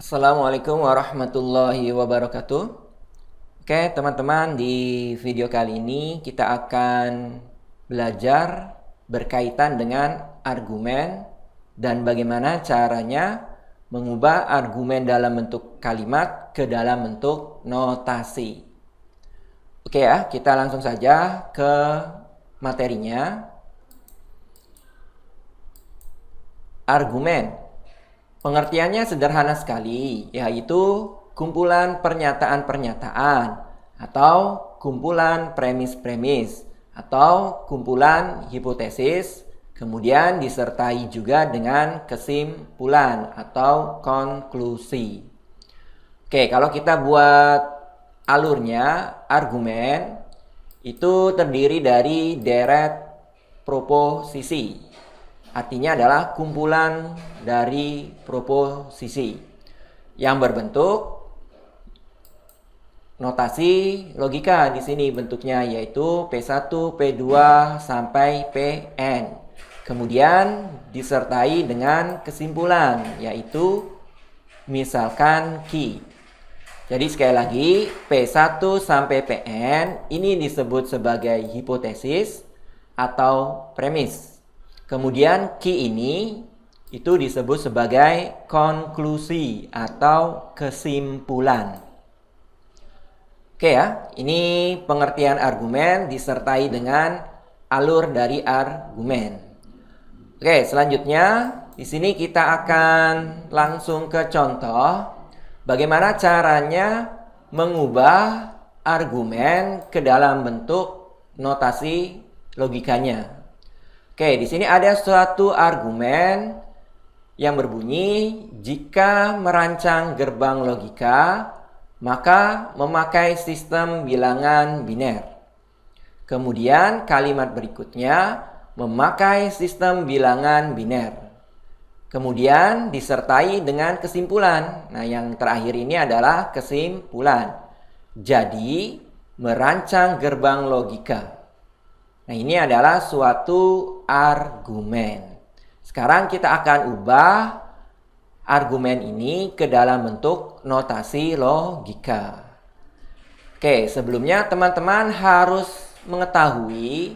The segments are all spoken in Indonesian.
Assalamualaikum warahmatullahi wabarakatuh. Oke, teman-teman, di video kali ini kita akan belajar berkaitan dengan argumen dan bagaimana caranya mengubah argumen dalam bentuk kalimat ke dalam bentuk notasi. Oke ya, kita langsung saja ke materinya. Argumen. Pengertiannya sederhana sekali, yaitu kumpulan pernyataan-pernyataan atau kumpulan premis-premis atau kumpulan hipotesis, kemudian disertai juga dengan kesimpulan atau konklusi. Oke, kalau kita buat alurnya, argumen itu terdiri dari deret proposisi. Artinya adalah kumpulan dari proposisi yang berbentuk notasi logika di sini bentuknya, yaitu P1, P2 sampai Pn. Kemudian disertai dengan kesimpulan, yaitu misalkan Q. Jadi sekali lagi, P1 sampai Pn ini disebut sebagai hipotesis atau premis. Kemudian Q ini itu disebut sebagai konklusi atau kesimpulan. Oke ya, ini pengertian argumen disertai dengan alur dari argumen. Oke, selanjutnya di sini kita akan langsung ke contoh bagaimana caranya mengubah argumen ke dalam bentuk notasi logikanya. Oke, di sini ada suatu argumen yang berbunyi, jika merancang gerbang logika, maka memakai sistem bilangan biner. Kemudian kalimat berikutnya memakai sistem bilangan biner. Kemudian disertai dengan kesimpulan. Nah, yang terakhir ini adalah kesimpulan. Jadi, merancang gerbang logika. Nah, ini adalah suatu argumen. Sekarang kita akan ubah argumen ini ke dalam bentuk notasi logika. Oke, sebelumnya teman-teman harus mengetahui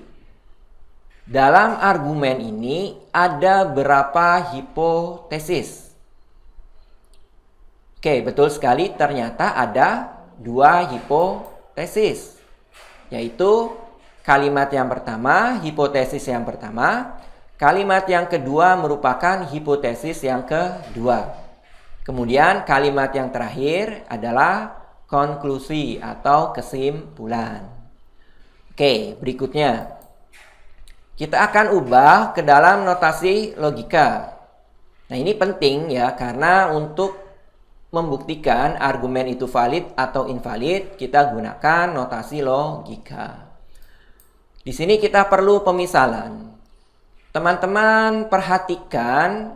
dalam argumen ini ada berapa hipotesis. Oke, betul sekali, ternyata ada 2 hipotesis, yaitu kalimat yang pertama, hipotesis yang pertama. Kalimat yang kedua merupakan hipotesis yang kedua. Kemudian kalimat yang terakhir adalah konklusi atau kesimpulan. Oke, berikutnya. Kita akan ubah ke dalam notasi logika. Nah, ini penting ya, karena untuk membuktikan argumen itu valid atau invalid, kita gunakan notasi logika. Di sini kita perlu pemisalan. Teman-teman perhatikan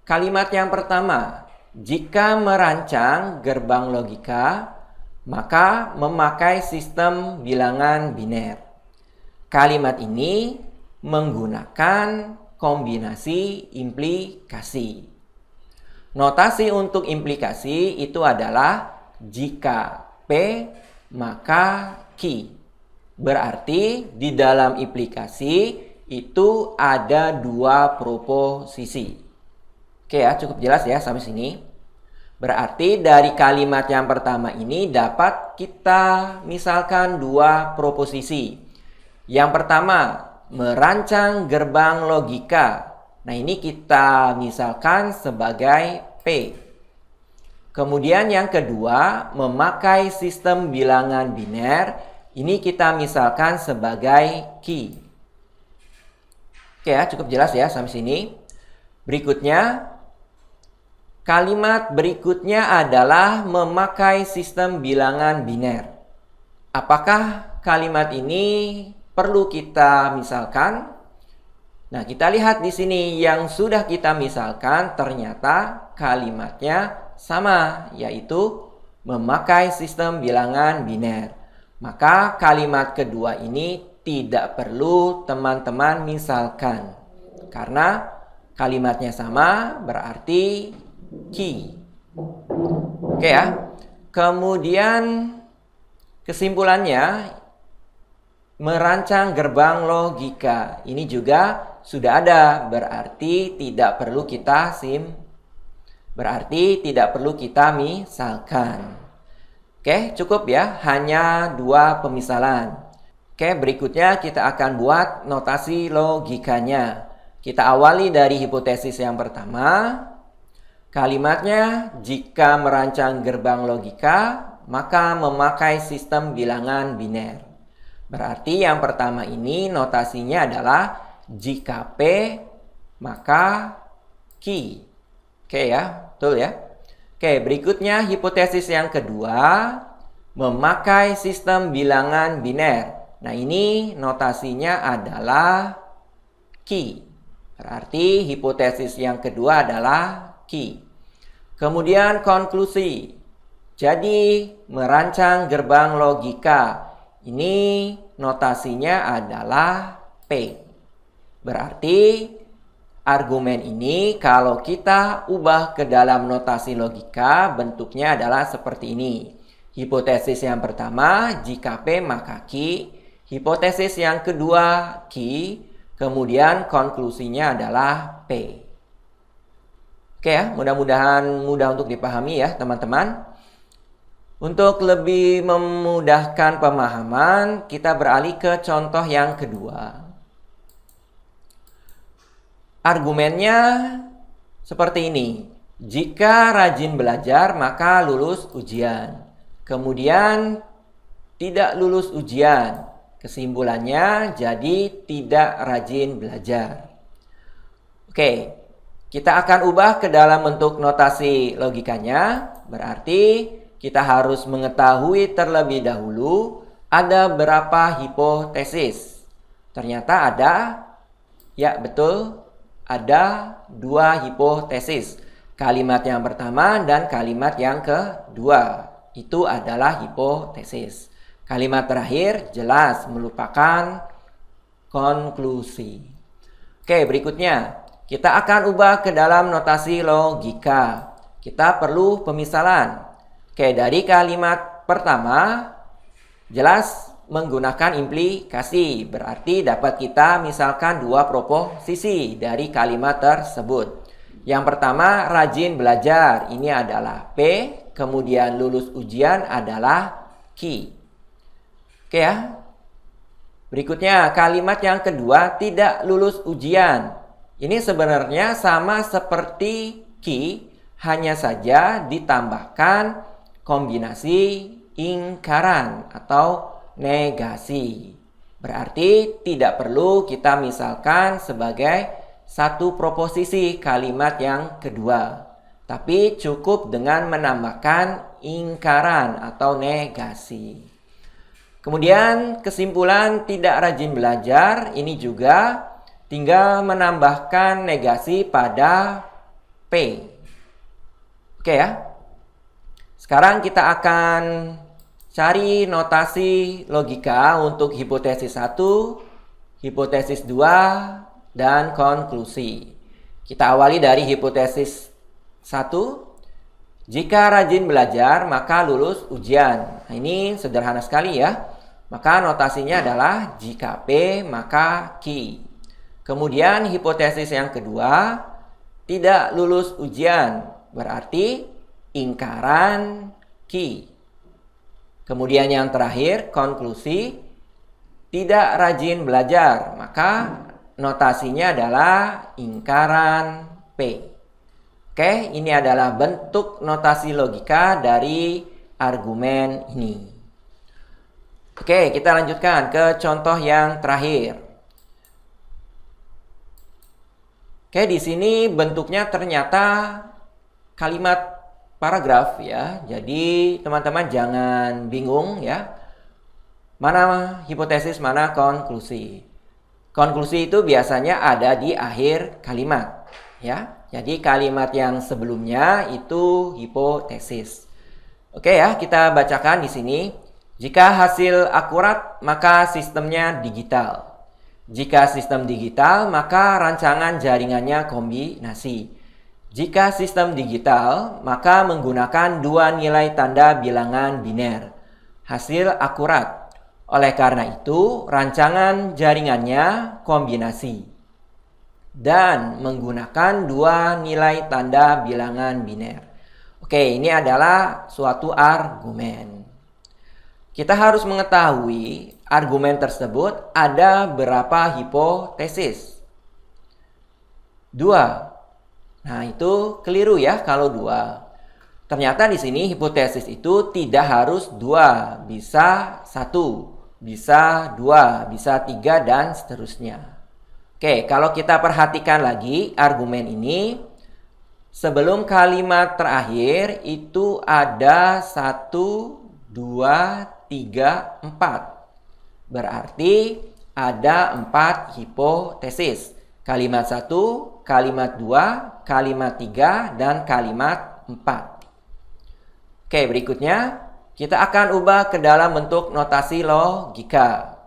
kalimat yang pertama. Jika merancang gerbang logika, maka memakai sistem bilangan biner. Kalimat ini menggunakan kombinasi implikasi. Notasi untuk implikasi itu adalah jika P maka Q. Berarti di dalam implikasi itu ada 2 proposisi. Oke ya, cukup jelas ya sampai sini. Berarti dari kalimat yang pertama ini dapat kita misalkan 2 proposisi. Yang pertama, merancang gerbang logika. Nah, ini kita misalkan sebagai P. Kemudian yang kedua, memakai sistem bilangan biner. Ini kita misalkan sebagai Q. Oke ya, cukup jelas ya sampai sini. Berikutnya, kalimat berikutnya adalah memakai sistem bilangan biner. Apakah kalimat ini perlu kita misalkan? Nah, kita lihat di sini yang sudah kita misalkan ternyata kalimatnya sama, yaitu memakai sistem bilangan biner. Maka kalimat kedua ini tidak perlu teman-teman misalkan. Karena kalimatnya sama berarti Q. Oke ya. Kemudian kesimpulannya, merancang gerbang logika. Ini juga sudah ada, berarti tidak perlu kita misalkan. Oke, cukup ya, hanya 2 pemisalan. Oke, berikutnya kita akan buat notasi logikanya. Kita awali dari hipotesis yang pertama. Kalimatnya, jika merancang gerbang logika, maka memakai sistem bilangan biner. Berarti yang pertama ini notasinya adalah jika P, maka Q. Oke ya, betul ya. Oke, berikutnya hipotesis yang kedua, memakai sistem bilangan biner. Nah, ini notasinya adalah Q. Berarti hipotesis yang kedua adalah Q. Kemudian konklusi. Jadi, merancang gerbang logika. Ini notasinya adalah P. Berarti argumen ini kalau kita ubah ke dalam notasi logika, bentuknya adalah seperti ini. Hipotesis yang pertama, jika P maka Q. Hipotesis yang kedua, Q. Kemudian konklusinya adalah P. Oke ya, mudah-mudahan mudah untuk dipahami ya teman-teman. Untuk lebih memudahkan pemahaman, kita beralih ke contoh yang kedua. Argumennya seperti ini. Jika rajin belajar, maka lulus ujian. Kemudian tidak lulus ujian. Kesimpulannya jadi tidak rajin belajar. Oke. Kita akan ubah ke dalam bentuk notasi logikanya. Berarti kita harus mengetahui terlebih dahulu ada berapa hipotesis. Ternyata ada, ya betul, ada 2 hipotesis. Kalimat yang pertama dan kalimat yang kedua. Itu adalah hipotesis. Kalimat terakhir jelas merupakan konklusi. Oke, berikutnya. Kita akan ubah ke dalam notasi logika. Kita perlu pemisalan. Oke, dari kalimat pertama, jelas menggunakan implikasi. Berarti dapat kita misalkan 2 proposisi dari kalimat tersebut. Yang pertama, rajin belajar. Ini adalah P. Kemudian lulus ujian adalah Q. Oke ya. Berikutnya, kalimat yang kedua, tidak lulus ujian. Ini sebenarnya sama seperti Q, hanya saja ditambahkan kombinasi ingkaran atau negasi. Berarti tidak perlu kita misalkan sebagai satu proposisi kalimat yang kedua. Tapi cukup dengan menambahkan ingkaran atau negasi. Kemudian kesimpulan tidak rajin belajar ini juga tinggal menambahkan negasi pada P. Oke ya. Sekarang kita akan cari notasi logika untuk hipotesis 1, hipotesis 2, dan konklusi. Kita awali dari hipotesis 1. Jika rajin belajar, maka lulus ujian. Nah, ini sederhana sekali ya. Maka notasinya adalah jika P, maka Q. Kemudian hipotesis yang kedua, tidak lulus ujian, berarti ingkaran Q. Kemudian yang terakhir, konklusi, tidak rajin belajar, maka notasinya adalah ingkaran P. Oke, ini adalah bentuk notasi logika dari argumen ini. Oke, kita lanjutkan ke contoh yang terakhir. Oke, di sini bentuknya ternyata kalimat paragraf ya. Jadi teman-teman jangan bingung ya. Mana hipotesis, mana konklusi. Konklusi itu biasanya ada di akhir kalimat ya. Jadi kalimat yang sebelumnya itu hipotesis. Oke ya, kita bacakan di sini. Jika hasil akurat, maka sistemnya digital. Jika sistem digital, maka rancangan jaringannya kombinasi. Jika sistem digital, maka menggunakan dua nilai tanda bilangan biner. Hasil akurat. Oleh karena itu, rancangan jaringannya kombinasi. Dan menggunakan dua nilai tanda bilangan biner. Oke, ini adalah suatu argumen. Kita harus mengetahui argumen tersebut ada berapa hipotesis. 2. Nah, itu keliru ya kalau 2. Ternyata di sini hipotesis itu tidak harus 2, bisa 1, bisa 2, bisa 3, dan seterusnya. Oke, kalau kita perhatikan lagi argumen ini, sebelum kalimat terakhir itu ada 1, 2, 3, 4. Berarti ada 4 hipotesis. Kalimat 1, kalimat 2, kalimat 3, dan kalimat 4. Oke, berikutnya kita akan ubah ke dalam bentuk notasi logika.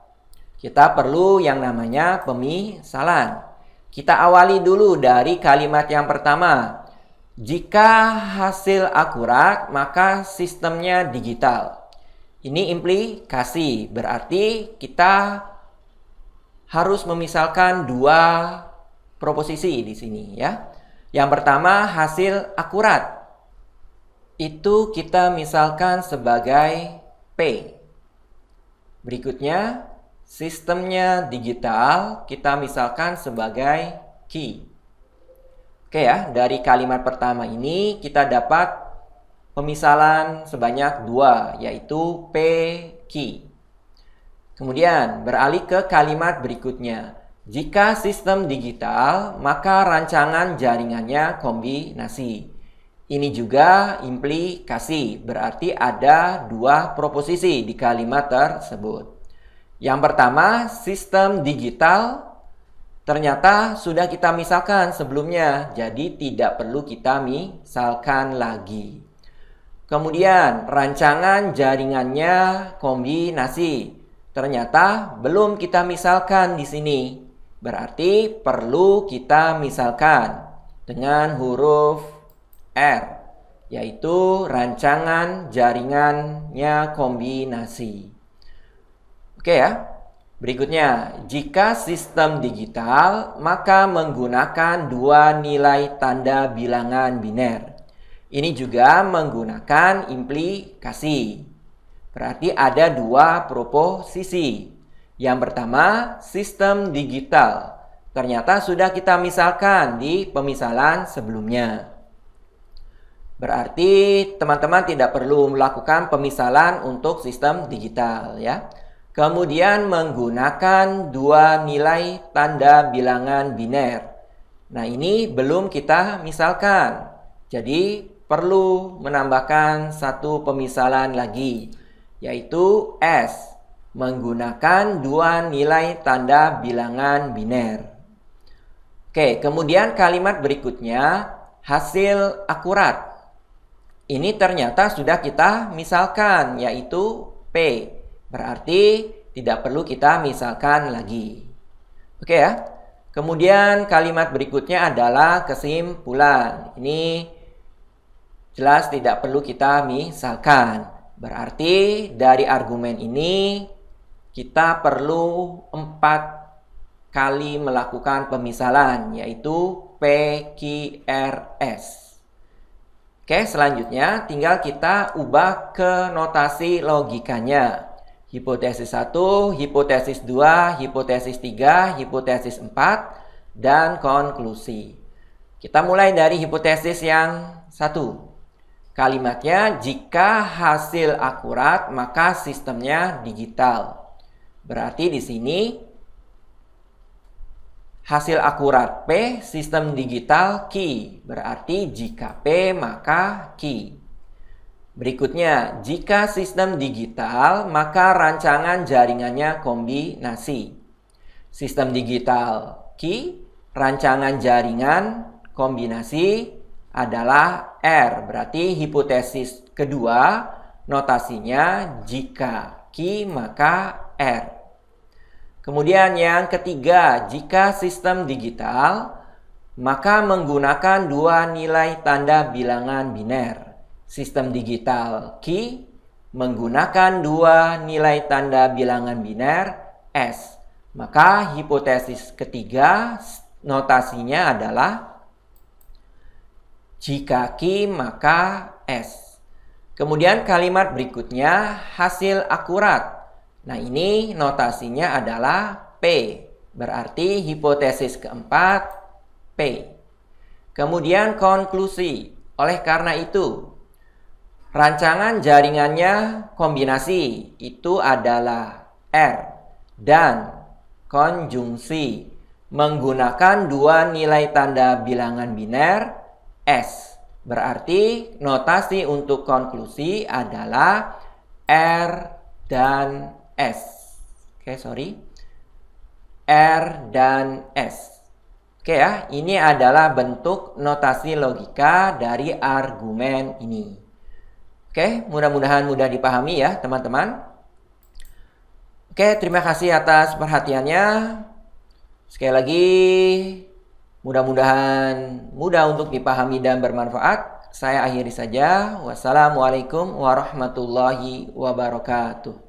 Kita perlu yang namanya pemisalan. Kita awali dulu dari kalimat yang pertama. Jika hasil akurat, maka sistemnya digital. Ini implikasi, berarti kita harus memisalkan dua proposisi di sini ya. Yang pertama, hasil akurat. Itu kita misalkan sebagai P. Berikutnya, sistemnya digital kita misalkan sebagai Q. Oke ya, dari kalimat pertama ini kita dapat pemisalan sebanyak 2, yaitu P, Q. Kemudian beralih ke kalimat berikutnya. Jika sistem digital, maka rancangan jaringannya kombinasi. Ini juga implikasi, berarti ada dua proposisi di kalimat tersebut. Yang pertama, sistem digital ternyata sudah kita misalkan sebelumnya, jadi tidak perlu kita misalkan lagi. Kemudian rancangan jaringannya kombinasi. Ternyata belum kita misalkan di sini. Berarti perlu kita misalkan dengan huruf R, yaitu rancangan jaringannya kombinasi. Oke ya. Berikutnya, jika sistem digital, maka menggunakan dua nilai tanda bilangan biner. Ini juga menggunakan implikasi. Berarti ada dua proposisi. Yang pertama, sistem digital. Ternyata sudah kita misalkan di pemisalan sebelumnya. Berarti teman-teman tidak perlu melakukan pemisalan untuk sistem digital ya. Kemudian menggunakan dua nilai tanda bilangan biner. Nah, ini belum kita misalkan. Jadi perlu menambahkan satu pemisalan lagi, yaitu S, menggunakan dua nilai tanda bilangan biner. Oke, kemudian kalimat berikutnya, hasil akurat. Ini ternyata sudah kita misalkan, yaitu P. Berarti tidak perlu kita misalkan lagi. Oke ya. Kemudian kalimat berikutnya adalah kesimpulan. Ini jelas tidak perlu kita misalkan. Berarti dari argumen ini kita perlu 4 kali melakukan pemisalan, yaitu PQRS. Oke, selanjutnya tinggal kita ubah ke notasi logikanya. Hipotesis 1, hipotesis 2, hipotesis 3, hipotesis 4, dan konklusi. Kita mulai dari hipotesis yang 1. Kalimatnya, jika hasil akurat, maka sistemnya digital. Berarti di sini hasil akurat P, sistem digital Q. Berarti jika P, maka Q. Berikutnya, jika sistem digital, maka rancangan jaringannya kombinasi. Sistem digital Q, rancangan jaringan kombinasi adalah R. Berarti hipotesis kedua, notasinya jika Q, maka R. Kemudian yang ketiga, jika sistem digital, maka menggunakan dua nilai tanda bilangan biner. Sistem digital Qi menggunakan dua nilai tanda bilangan biner S. Maka hipotesis ketiga notasinya adalah jika Qi maka S. Kemudian kalimat berikutnya hasil akurat. Nah, ini notasinya adalah P. Berarti hipotesis keempat P. Kemudian konklusi. Oleh karena itu, rancangan jaringannya kombinasi itu adalah R dan konjungsi menggunakan dua nilai tanda bilangan biner S. Berarti notasi untuk konklusi adalah R dan S. R dan S. Oke ya, ini adalah bentuk notasi logika dari argumen ini. Oke, mudah-mudahan mudah dipahami ya teman-teman. Oke, terima kasih atas perhatiannya. Sekali lagi, mudah-mudahan mudah untuk dipahami dan bermanfaat. Saya akhiri saja. Wassalamualaikum warahmatullahi wabarakatuh.